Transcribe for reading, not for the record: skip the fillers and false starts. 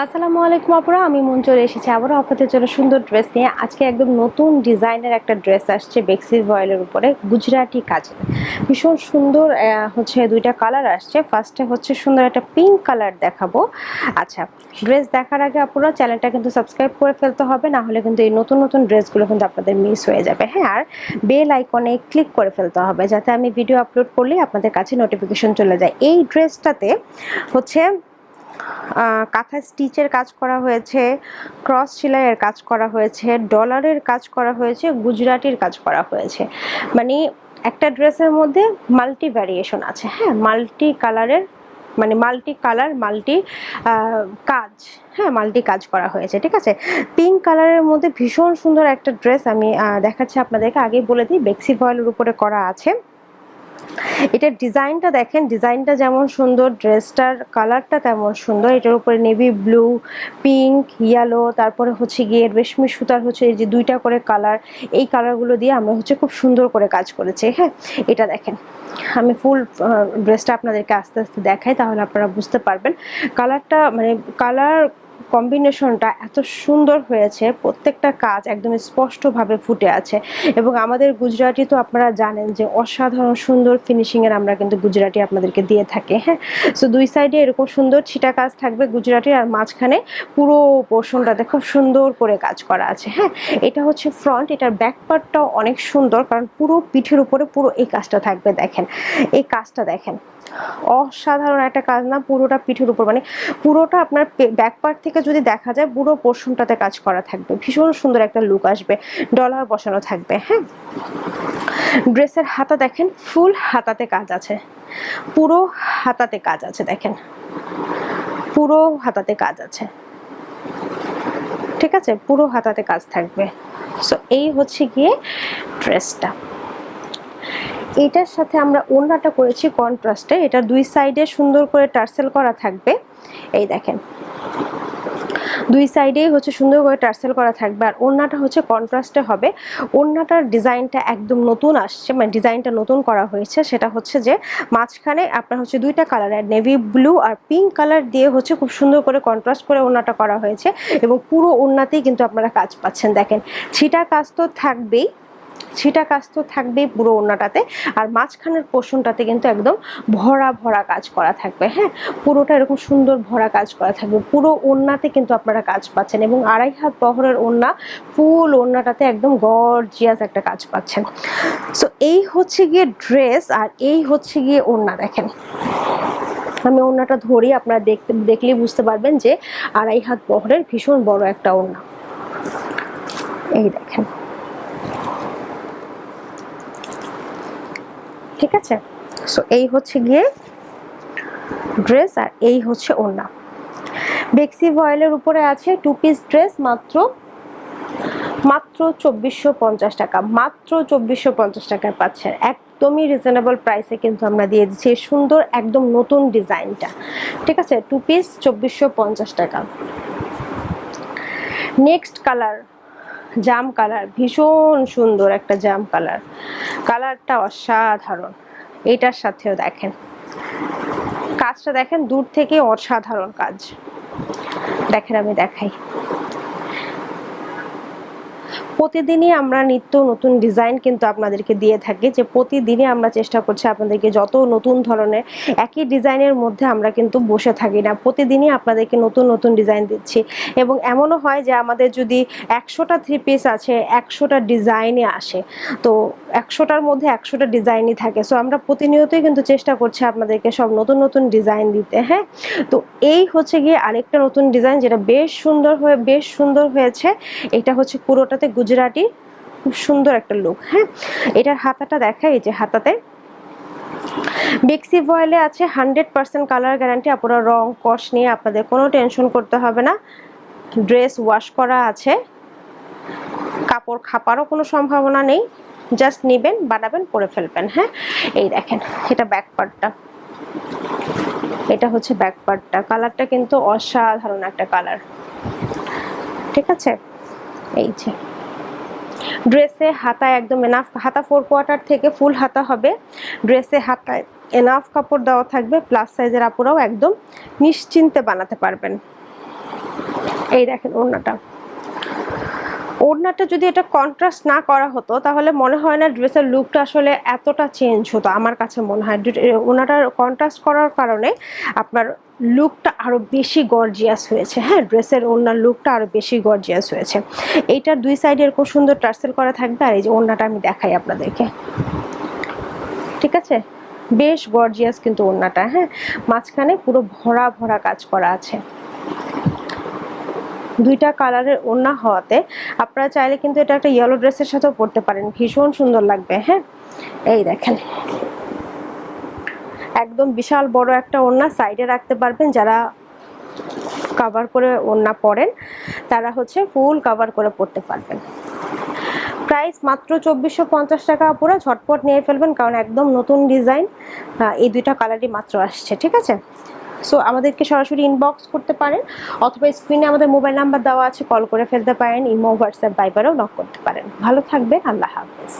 আসসালামু আলাইকুম আপুরা, আমি মন চলে এসেছি আবারও আপনাদের জন্য সুন্দর ড্রেস নিয়ে। আজকে একদম নতুন ডিজাইনের একটা ড্রেস আসছে বেক্সি ভয়েলের উপরে গুজরাটি কাজে। ভীষণ সুন্দর হচ্ছে দুইটা কালার আসছে। ফার্স্টে হচ্ছে সুন্দর একটা পিঙ্ক কালার দেখাবো। আচ্ছা, ড্রেস দেখার আগে আপুরা চ্যানেলটা কিন্তু সাবস্ক্রাইব করে ফেলতে হবে, না হলে কিন্তু এই নতুন নতুন ড্রেসগুলো কিন্তু আপনাদের মিস হয়ে যাবে। হ্যাঁ, আর বেল আইকনে ক্লিক করে ফেলতে হবে যাতে আমি ভিডিও আপলোড করলেই আপনাদের কাছে নোটিফিকেশন চলে যায়। এই ড্রেসটাতে হচ্ছে কাঁথা স্টিচের কাজ করা হয়েছে, ক্রস সেলাইয়ের কাজ করা হয়েছে, ডলারের কাজ করা হয়েছে, গুজরাটির কাজ করা হয়েছে। মানে একটা ড্রেসের মধ্যে মাল্টি ভ্যারিয়েশন আছে। হ্যাঁ, মাল্টি কালারের মানে মাল্টি কালার মাল্টি কাজ। হ্যাঁ, মাল্টি কাজ করা হয়েছে। ঠিক আছে, পিঙ্ক কালারের মধ্যে ভীষণ সুন্দর একটা ড্রেস আমি দেখাচ্ছি আপনাদেরকে। আগেই বলে দিই, বেক্সি ভয়েলের উপরে করা আছে। এটার ডিজাইনটা দেখেন, ডিজাইনটা যেমন সুন্দর, ড্রেসটার কালারটা তেমন সুন্দর। এটার উপরে নেভি ব্লু, পিঙ্ক, ইয়েলো, তারপরে হচ্ছে গিয়ে রেশমি সুতার হচ্ছে এই যে দুইটা করে কালার, এই কালারগুলো দিয়ে আমরা হচ্ছে খুব সুন্দর করে কাজ করেছি। হ্যাঁ, এটা দেখেন, আমি ফুল ড্রেসটা আপনাদেরকে আস্তে আস্তে দেখাই, তাহলে আপনারা বুঝতে পারবেন কালারটা, মানে কালার কম্বিনেশনটা এত সুন্দর হয়েছে। প্রত্যেকটা কাজ একদম স্পষ্টভাবে ফুটে আছে। এবং আমাদের গুজরাটি তো আপনারা জানেন যে অসাধারণ সুন্দর ফিনিশিংয়ের আমরা কিন্তু গুজরাটি আপনাদেরকে দিয়ে থাকি। হ্যাঁ, সো দুই সাইডে এরকম সুন্দর ছিটা কাজ থাকবে গুজরাটির, আর মাঝখানে পুরো পোর্শনটাতে খুব সুন্দর করে কাজ করা আছে। হ্যাঁ, এটা হচ্ছে ফ্রন্ট। এটার ব্যাক পার্টটাও অনেক সুন্দর, কারণ পুরো পিঠের উপরে পুরো এই কাজটা থাকবে। দেখেন এই কাজটা, দেখেন অসাধারণ একটা কাজ না, পুরোটা পিঠের উপর, মানে পুরোটা আপনার ব্যাক পার্ট থেকে যদি দেখা যায় পুরো পোর্শনটাতে কাজ করা থাকবে। ভীষণ সুন্দর একটা লুক আসবে, ডলার বসানো থাকবে। হ্যাঁ, ড্রেসের হাতা দেখেন, ফুল হাতাতে কাজ আছে, পুরো হাতাতে কাজ আছে। দেখেন পুরো হাতাতে কাজ আছে। ঠিক আছে, পুরো হাতাতে কাজ থাকবে। সো এই হচ্ছে গিয়ে ড্রেসটা। এটার সাথে আমরা ওড়নাটা করেছি কন্ট্রাস্টে। এটা দুই সাইডে সুন্দর করে টার্সেল করা থাকবে। এই দেখেন, দুই সাইডেই হচ্ছে সুন্দর করে টার্সেল করা থাকবে। আর ওড়নাটা হচ্ছে কন্ট্রাস্টে হবে। ওড়নাটার ডিজাইনটা একদম নতুন আসছে, মানে ডিজাইনটা নতুন করা হয়েছে। সেটা হচ্ছে যে মাঝখানে আপনার হচ্ছে দুইটা কালারের নেভি ব্লু আর পিঙ্ক কালার দিয়ে হচ্ছে খুব সুন্দর করে কন্ট্রাস্ট করে ওড়নাটা করা হয়েছে। এবং পুরো ওড়নাতেই কিন্তু আপনারা কাজ পাচ্ছেন। দেখেন ছিটা কাজ তো থাকবেই, ছিটা কাজ তো থাকবেই পুরো ওড়নাটাতে। আর মাঝখানের পোর্শনটাতে কিন্তু একদম ভরা ভরা কাজ করা থাকবে। হ্যাঁ, পুরোটা এরকম সুন্দর ভরা কাজ করা থাকবে। পুরো ওড়নাতে কিন্তু আপনারা কাজ পাচ্ছেন, এবং 2.5 হাত বহরের ওড়না, ফুল ওড়নাটাতে একদম গর্জিয়াস একটা কাজ পাচ্ছেন। সো এই হচ্ছে গিয়ে ড্রেস, আর এই হচ্ছে গিয়ে ওড়না। দেখেন আমি ওড়নাটা ধরি, আপনারা দেখলেই বুঝতে পারবেন যে 2.5 হাত বহরের ভীষণ বড় একটা ওড়না। এই দেখেন, ঠিক আছে। সো এই হচ্ছে গিয়ে ড্রেস, আর এই হচ্ছে ওড়না। বেক্সি ভয়েলের উপরে আছে 2 পিস ড্রেস, মাত্র 2450 টাকা। মাত্র 2450 টাকায় পাচ্ছেন, একদমই রিজনেবল প্রাইসে কিন্তু আমরা দিয়ে দিচ্ছি সুন্দর একদম নতুন ডিজাইনটা। ঠিক আছে, 2 পিস 2450 টাকা। নেক্সট কালার জাম কালার, ভীষণ সুন্দর একটা জাম কালার। কালারটা অসাধারণ। এটার সাথেও দেখেন কাজটা, দেখেন দূর থেকে অসাধারণ কাজ। দেখেন আমি দেখাই, প্রতিদিনই আমরা নিত্য নতুন ডিজাইন কিন্তু আপনাদেরকে দিয়ে থাকি। যে প্রতিদিনই আমরা চেষ্টা করছি আপনাদেরকে যত নতুন ধরনের, একই ডিজাইনের মধ্যে আমরা কিন্তু বসে থাকি না, প্রতিদিনই আপনাদেরকে নতুন নতুন ডিজাইন দিচ্ছি। এবং এমনও হয় যে আমাদের যদি 100টা 3 পিস আছে, 100টা ডিজাইনে আসে, তো 100টার মধ্যে 100টা ডিজাইনই থাকে। সো আমরা প্রতিনিয়তই কিন্তু চেষ্টা করছি আপনাদেরকে সব নতুন নতুন ডিজাইন দিতে। হ্যাঁ, তো এই হচ্ছে গিয়ে আরেকটা নতুন ডিজাইন, যেটা বেশ সুন্দর হয়েছে। এটা হচ্ছে পুরোটাতে গুজরাটি, খুব সুন্দর একটা লুক। হ্যাঁ, এটার হাতাটা দেখা, এই যে হাতাতে বেক্সি ভয়েলে আছে 100% কালার গ্যারান্টি। আপনারা রং কস নিয়ে আপনাদের কোনো টেনশন করতে হবে না। ড্রেস ওয়াশ করা আছে, কাপড় খাপারও কোনো সম্ভাবনা নেই। জাস্ট নেবেন, বানাবেন, পরে ফেলবেন। হ্যাঁ, এই দেখেন এটা ব্যাক পার্টটা, এটা হচ্ছে ব্যাক পার্টটা। কালারটা কিন্তু অসাধারণ একটা কালার। ঠিক আছে, এই যে ড্রেসে হাতা একদম এনাফ, হাতা 4/4 থেকে ফুল হাতা হবে। ড্রেসে হাতায় এনাফ কাপড় দেওয়া থাকবে, প্লাস সাইজের আপুরাও একদম নিশ্চিন্তে বানাতে পারবেন। এই দেখেন ওড়নাটা যদি এটা কন্ট্রাস্ট না করা হতো তাহলে মনে হয় না ড্রেসের লুকটা আসলে এতটা চেঞ্জ হতো, আমার কাছে মনে হয়। ওড়নাটা কন্ট্রাস্ট করার কারণে আপনার লুকটা আরো বেশি গর্জিয়াস হয়েছে। হ্যাঁ, ড্রেসের ওড়নার লুকটা আরো বেশি গর্জিয়াস হয়েছে। এইটার দুই সাইডে এরকম সুন্দর টার্সেল করা থাকবে। আর এই যে ওড়নাটা আমি দেখাই আপনাদেরকে, ঠিক আছে, বেশ গর্জিয়াস কিন্তু ওড়নাটা। হ্যাঁ, মাঝখানে পুরো ভরা ভরা কাজ করা আছে। দুইটা কালারের ওড়না হওয়াতে আপনারা চাইলে কিন্তু এটা একটা ইয়েলো ড্রেসের সাথেও পরতে পারেন, ভীষণ সুন্দর লাগবে। হ্যাঁ, এই দেখেন একদম বিশাল বড় একটা ওড়না, সাইডে রাখতে পারবেন। যারা কভার করে ওড়না পরেন তারা হচ্ছে ফুল কভার করে পরতে পারবেন। প্রাইস মাত্র 2450 টাকা। পুরো ঝটপট নিয়ে ফেলবেন, কারণ একদম নতুন ডিজাইন, এই দুইটা কালারই মাত্র আসছে, ঠিক আছে। সো আমাদেরকে সরাসরি ইনবক্স করতে পারেন, অথবা স্ক্রিনে আমাদের মোবাইল নাম্বার দেওয়া আছে, কল করে ফেলতে পারেন। ইমো, হোয়াটসঅ্যাপ, ভাইবারেও নক করতে পারেন। ভালো থাকবেন, আল্লাহ হাফেজ।